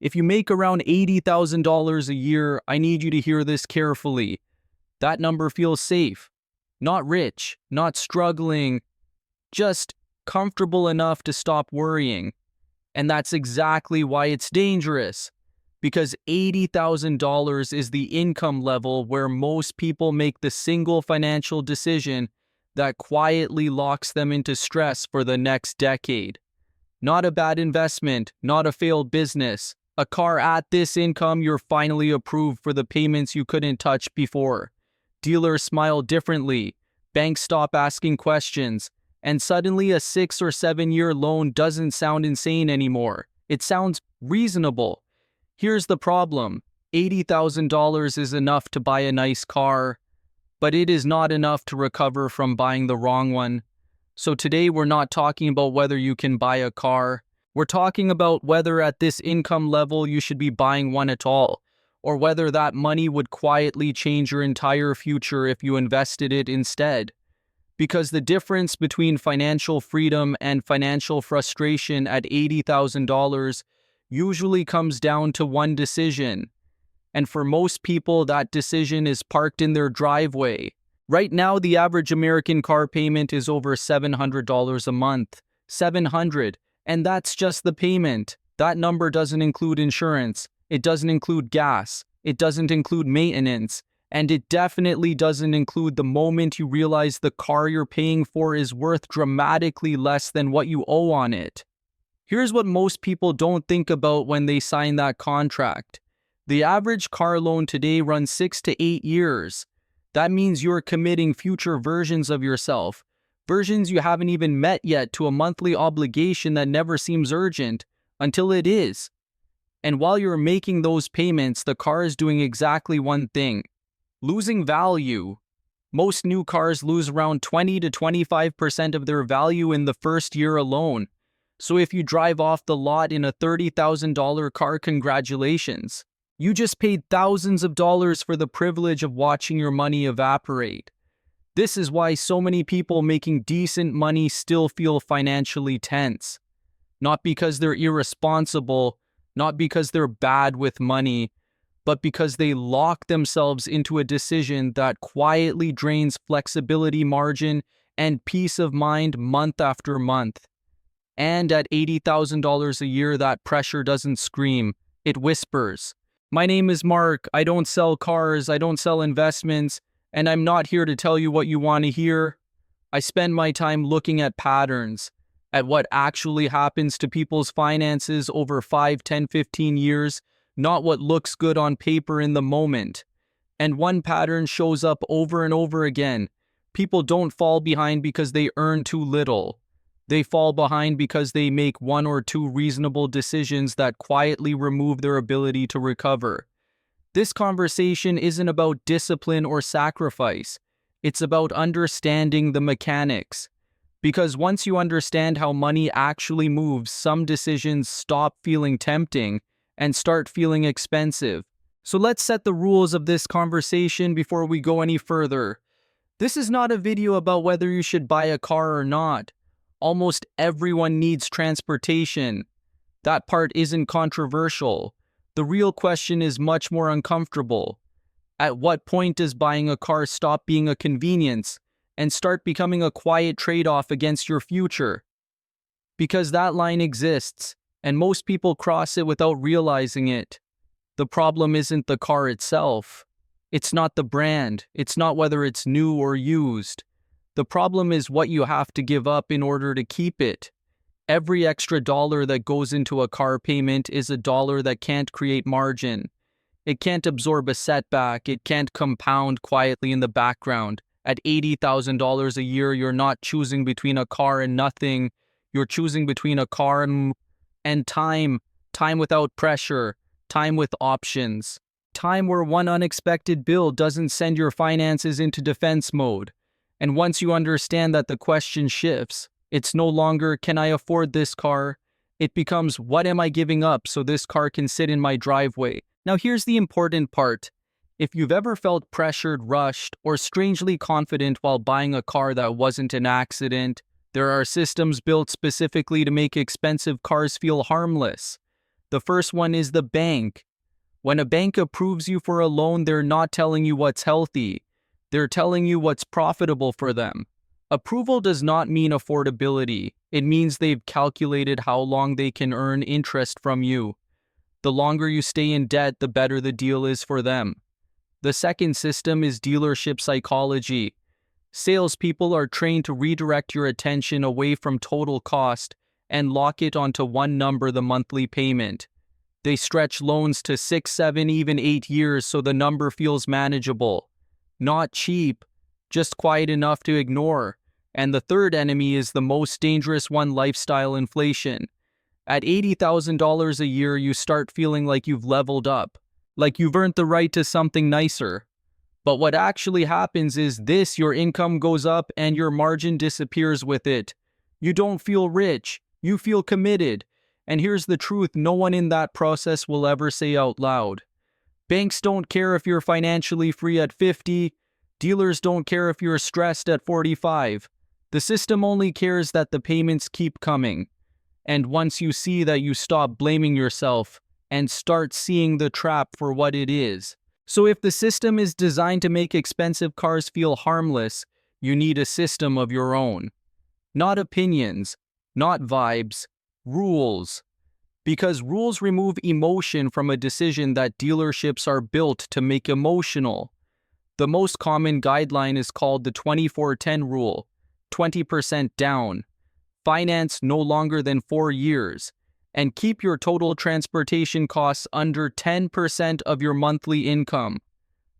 If you make around $80,000 a year, I need you to hear this carefully. That number feels safe. Not rich, not struggling, just comfortable enough to stop worrying. And that's exactly why it's dangerous. Because $80,000 is the income level where most people make the single financial decision that quietly locks them into stress for the next decade. Not a bad investment, not a failed business. A car at this income, you're finally approved for the payments you couldn't touch before. Dealers smile differently. Banks stop asking questions. And suddenly a 6 or 7 year loan doesn't sound insane anymore. It sounds reasonable. Here's the problem. $80,000 is enough to buy a nice car, but it is not enough to recover from buying the wrong one. So today we're not talking about whether you can buy a car. We're talking about whether at this income level you should be buying one at all, or whether that money would quietly change your entire future if you invested it instead. Because the difference between financial freedom and financial frustration at $80,000 usually comes down to one decision. And for most people, that decision is parked in their driveway. Right now, the average American car payment is over $700 a month. $700. And that's just the payment. That number doesn't include insurance. It doesn't include gas. It doesn't include maintenance. And it definitely doesn't include the moment you realize the car you're paying for is worth dramatically less than what you owe on it. Here's what most people don't think about when they sign that contract. The average car loan today runs 6 to 8 years. That means you're committing future versions of yourself, versions you haven't even met yet, to a monthly obligation that never seems urgent until it is. And while you're making those payments, the car is doing exactly one thing: losing value. Most new cars lose around 20 to 25% of their value in the first year alone. So if you drive off the lot in a $30,000 car, congratulations. You just paid thousands of dollars for the privilege of watching your money evaporate. This is why so many people making decent money still feel financially tense. Not because they're irresponsible, not because they're bad with money, but because they lock themselves into a decision that quietly drains flexibility, margin, and peace of mind month after month. And at $80,000 a year, that pressure doesn't scream, it whispers. My name is Mark. I don't sell cars, I don't sell investments, and I'm not here to tell you what you want to hear. I spend my time looking at patterns, at what actually happens to people's finances over 5, 10, 15 years, not what looks good on paper in the moment. And one pattern shows up over and over again. People don't fall behind because they earn too little. They fall behind because they make 1 or 2 reasonable decisions that quietly remove their ability to recover. This conversation isn't about discipline or sacrifice. It's about understanding the mechanics. Because once you understand how money actually moves, some decisions stop feeling tempting and start feeling expensive. So let's set the rules of this conversation before we go any further. This is not a video about whether you should buy a car or not. Almost everyone needs transportation. That part isn't controversial. The real question is much more uncomfortable. At what point does buying a car stop being a convenience and start becoming a quiet trade-off against your future? Because that line exists, and most people cross it without realizing it. The problem isn't the car itself. It's not the brand. It's not whether it's new or used. The problem is what you have to give up in order to keep it. Every extra dollar that goes into a car payment is a dollar that can't create margin. It can't absorb a setback. It can't compound quietly in the background. At $80,000 a year, you're not choosing between a car and nothing. You're choosing between a car and time. Time without pressure. Time with options. Time where one unexpected bill doesn't send your finances into defense mode. And once you understand that, the question shifts. It's no longer, can I afford this car? It becomes, what am I giving up so this car can sit in my driveway? Now here's the important part. If you've ever felt pressured, rushed, or strangely confident while buying a car that wasn't an accident, there are systems built specifically to make expensive cars feel harmless. The first one is the bank. When a bank approves you for a loan, they're not telling you what's healthy. They're telling you what's profitable for them. Approval does not mean affordability. It means they've calculated how long they can earn interest from you. The longer you stay in debt, the better the deal is for them. The second system is dealership psychology. Salespeople are trained to redirect your attention away from total cost and lock it onto one number, the monthly payment. They stretch loans to 6, 7, even 8 years so the number feels manageable. Not cheap, just quiet enough to ignore. And the third enemy is the most dangerous one, lifestyle inflation. At $80,000 a year, you start feeling like you've leveled up, like you've earned the right to something nicer. But what actually happens is this: your income goes up and your margin disappears with it. You don't feel rich, you feel committed. And here's the truth: no one in that process will ever say out loud. Banks don't care if you're financially free at 50. Dealers don't care if you're stressed at 45. The system only cares that the payments keep coming. And once you see that, you stop blaming yourself and start seeing the trap for what it is. So if the system is designed to make expensive cars feel harmless, you need a system of your own. Not opinions, not vibes, rules. Because rules remove emotion from a decision that dealerships are built to make emotional. The most common guideline is called the 24-10 rule, 20% down, finance no longer than 4 years, and keep your total transportation costs under 10% of your monthly income.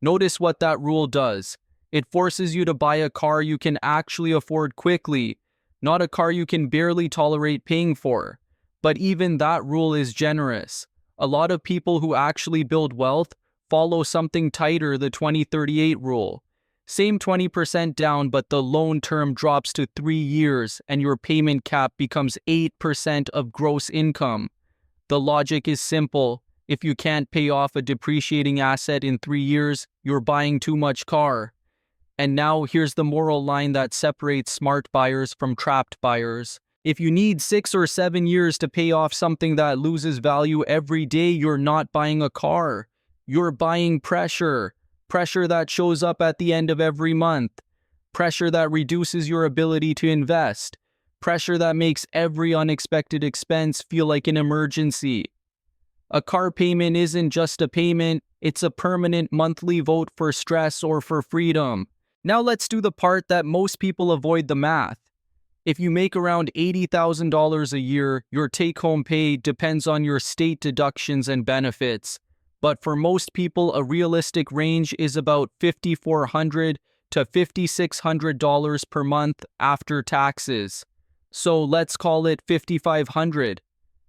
Notice what that rule does. It forces you to buy a car you can actually afford quickly, not a car you can barely tolerate paying for. But even that rule is generous. A lot of people who actually build wealth follow something tighter, the 20-38 rule. Same 20% down, but the loan term drops to 3 years and your payment cap becomes 8% of gross income. The logic is simple. If you can't pay off a depreciating asset in 3 years, you're buying too much car. And now here's the moral line that separates smart buyers from trapped buyers. If you need 6 or 7 years to pay off something that loses value every day, you're not buying a car. You're buying pressure. Pressure that shows up at the end of every month. Pressure that reduces your ability to invest. Pressure that makes every unexpected expense feel like an emergency. A car payment isn't just a payment, it's a permanent monthly vote for stress or for freedom. Now let's do the part that most people avoid, the math. If you make around $80,000 a year, your take-home pay depends on your state deductions and benefits. But for most people, a realistic range is about $5,400 to $5,600 per month after taxes. So let's call it $5,500.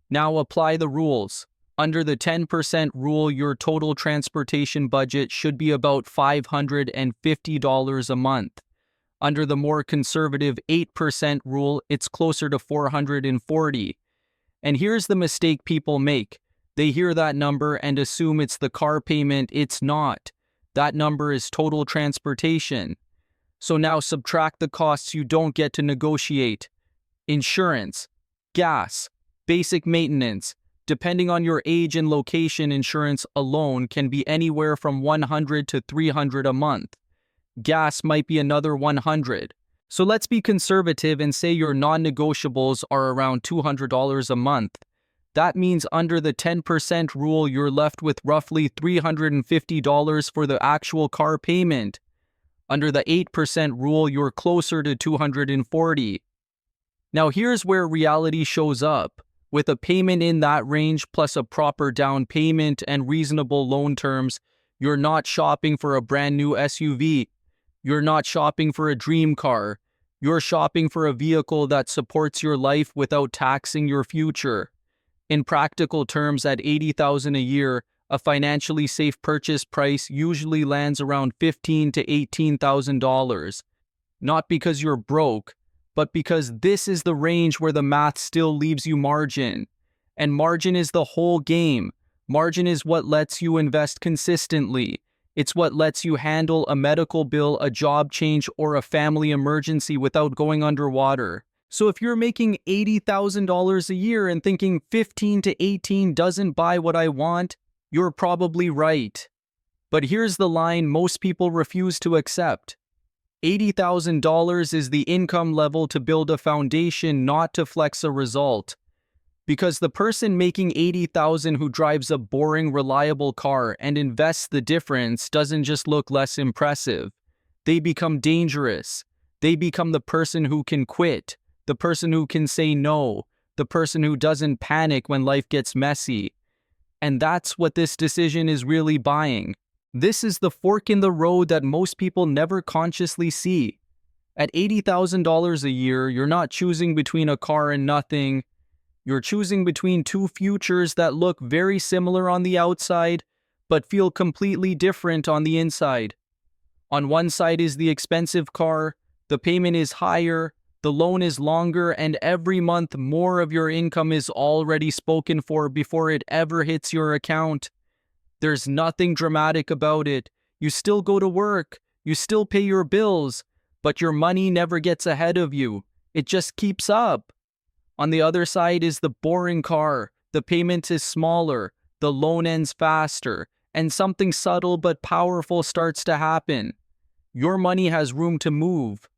Now apply the rules. Under the 10% rule, your total transportation budget should be about $550 a month. Under the more conservative 8% rule, it's closer to $440. And here's the mistake people make. They hear that number and assume it's the car payment. It's not. That number is total transportation. So now subtract the costs you don't get to negotiate. Insurance, gas, basic maintenance. Depending on your age and location, insurance alone can be anywhere from $100 to $300 a month. Gas might be another $100. So let's be conservative and say your non-negotiables are around $200 a month. That means under the 10% rule, you're left with roughly $350 for the actual car payment. Under the 8% rule, you're closer to $240. Now here's where reality shows up. With a payment in that range plus a proper down payment and reasonable loan terms, you're not shopping for a brand new SUV. You're not shopping for a dream car. You're shopping for a vehicle that supports your life without taxing your future. In practical terms, at $80,000 a year, a financially safe purchase price usually lands around $15,000 to $18,000. Not because you're broke, but because this is the range where the math still leaves you margin. And margin is the whole game. Margin is what lets you invest consistently. It's what lets you handle a medical bill, a job change, or a family emergency without going underwater. So if you're making $80,000 a year and thinking 15 to 18 doesn't buy what I want, you're probably right. But here's the line most people refuse to accept. $80,000 is the income level to build a foundation, not to flex a result. Because the person making $80,000 who drives a boring, reliable car and invests the difference doesn't just look less impressive. They become dangerous. They become the person who can quit, the person who can say no, the person who doesn't panic when life gets messy. And that's what this decision is really buying. This is the fork in the road that most people never consciously see. At $80,000 a year, you're not choosing between a car and nothing. You're choosing between two futures that look very similar on the outside, but feel completely different on the inside. On one side is the expensive car, the payment is higher, the loan is longer, and every month more of your income is already spoken for before it ever hits your account. There's nothing dramatic about it. You still go to work, you still pay your bills, but your money never gets ahead of you. It just keeps up. On the other side is the boring car. The payment is smaller, the loan ends faster, and something subtle but powerful starts to happen. Your money has room to move.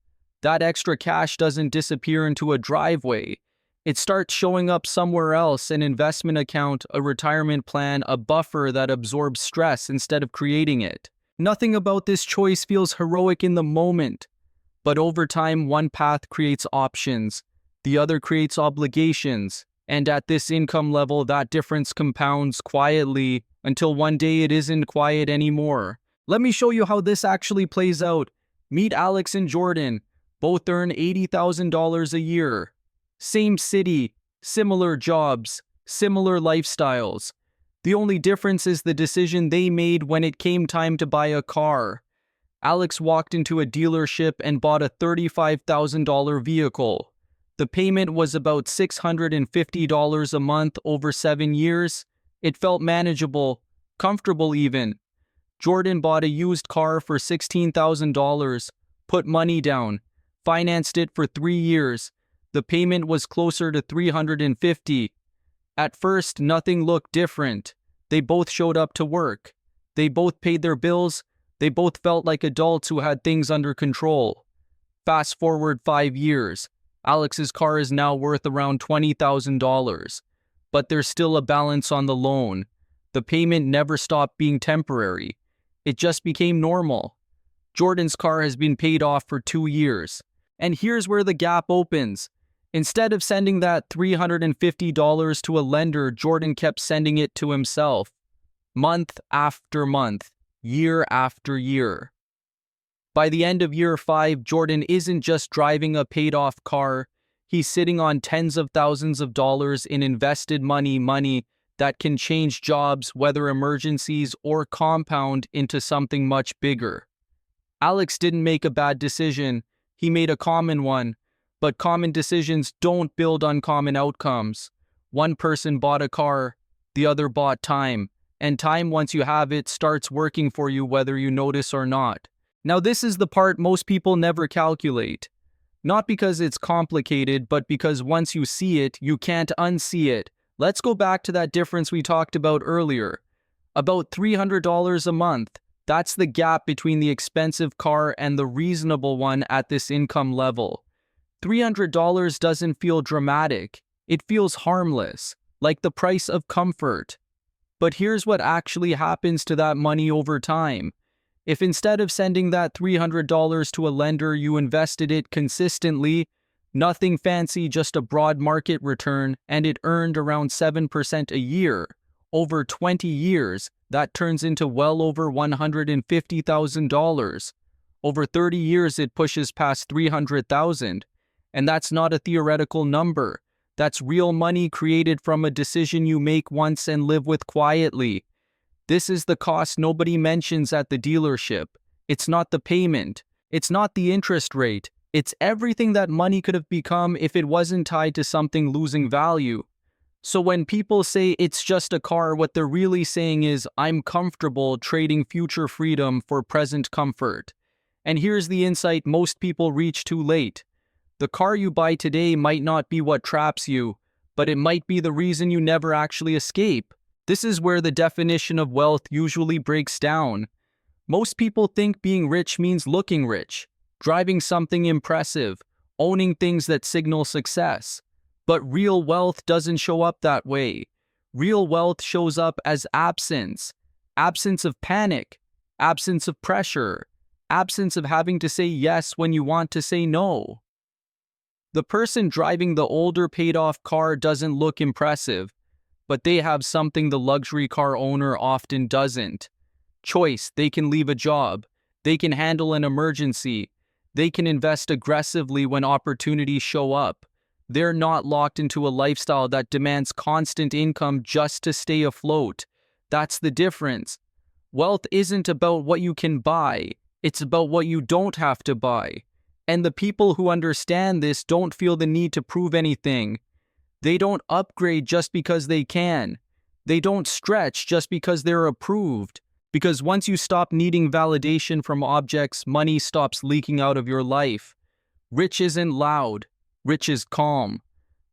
That extra cash doesn't disappear into a driveway. It starts showing up somewhere else, an investment account, a retirement plan, a buffer that absorbs stress instead of creating it. Nothing about this choice feels heroic in the moment. But over time, one path creates options. The other creates obligations. And at this income level, that difference compounds quietly until one day it isn't quiet anymore. Let me show you how this actually plays out. Meet Alex and Jordan. Both earn $80,000 a year. Same city, similar jobs, similar lifestyles. The only difference is the decision they made when it came time to buy a car. Alex walked into a dealership and bought a $35,000 vehicle. The payment was about $650 a month over 7 years. It felt manageable, comfortable even. Jordan bought a used car for $16,000, put money down, financed it for 3 years. The payment was closer to $350. At first, nothing looked different. They both showed up to work. They both paid their bills. They both felt like adults who had things under control. Fast forward 5 years. Alex's car is now worth around $20,000. But there's still a balance on the loan. The payment never stopped being temporary. It just became normal. Jordan's car has been paid off for 2 years. And here's where the gap opens. Instead of sending that $350 to a lender, Jordan kept sending it to himself. Month after month, year after year. By the end of year 5, Jordan isn't just driving a paid-off car. He's sitting on tens of thousands of dollars in invested money that can change jobs, weather emergencies, or compound into something much bigger. Alex didn't make a bad decision. He made a common one. But common decisions don't build uncommon outcomes. One person bought a car, the other bought time. And time, once you have it, starts working for you whether you notice or not. Now this is the part most people never calculate. Not because it's complicated, but because once you see it, you can't unsee it. Let's go back to that difference we talked about earlier. About $300 a month. That's the gap between the expensive car and the reasonable one at this income level. $300 doesn't feel dramatic. It feels harmless, like the price of comfort. But here's what actually happens to that money over time. If instead of sending that $300 to a lender, you invested it consistently, nothing fancy, just a broad market return, and it earned around 7% a year, over 20 years, that turns into well over $150,000. Over 30 years, it pushes past $300,000. And that's not a theoretical number. That's real money created from a decision you make once and live with quietly. This is the cost nobody mentions at the dealership. It's not the payment. It's not the interest rate. It's everything that money could have become if it wasn't tied to something losing value. So when people say it's just a car, what they're really saying is, I'm comfortable trading future freedom for present comfort. And here's the insight most people reach too late. The car you buy today might not be what traps you, but it might be the reason you never actually escape. This is where the definition of wealth usually breaks down. Most people think being rich means looking rich, driving something impressive, owning things that signal success. But real wealth doesn't show up that way. Real wealth shows up as absence. Absence of panic, absence of pressure, absence of having to say yes when you want to say no. The person driving the older paid-off car doesn't look impressive, but they have something the luxury car owner often doesn't. Choice. They can leave a job. They can handle an emergency. They can invest aggressively when opportunities show up. They're not locked into a lifestyle that demands constant income just to stay afloat. That's the difference. Wealth isn't about what you can buy. It's about what you don't have to buy. And the people who understand this don't feel the need to prove anything. They don't upgrade just because they can. They don't stretch just because they're approved. Because once you stop needing validation from objects, money stops leaking out of your life. Rich isn't loud. Rich is calm.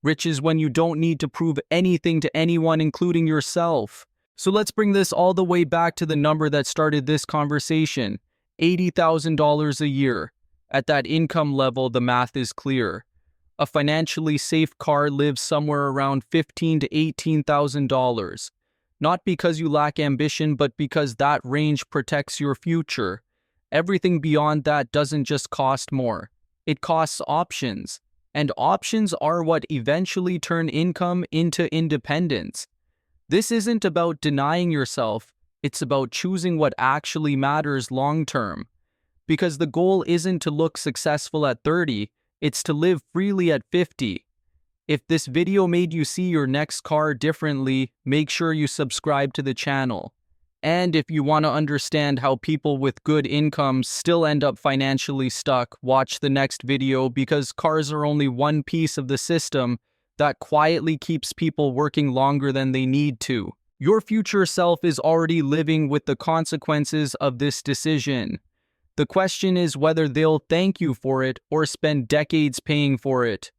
Rich is when you don't need to prove anything to anyone, including yourself. So let's bring this all the way back to the number that started this conversation, $80,000 a year. At that income level, the math is clear. A financially safe car lives somewhere around $15,000 to $18,000. Not because you lack ambition, but because that range protects your future. Everything beyond that doesn't just cost more. It costs options. And options are what eventually turn income into independence. This isn't about denying yourself. It's about choosing what actually matters long term. Because the goal isn't to look successful at 30, it's to live freely at 50. If this video made you see your next car differently, make sure you subscribe to the channel. And if you want to understand how people with good incomes still end up financially stuck, watch the next video, because cars are only one piece of the system that quietly keeps people working longer than they need to. Your future self is already living with the consequences of this decision. The question is whether they'll thank you for it or spend decades paying for it.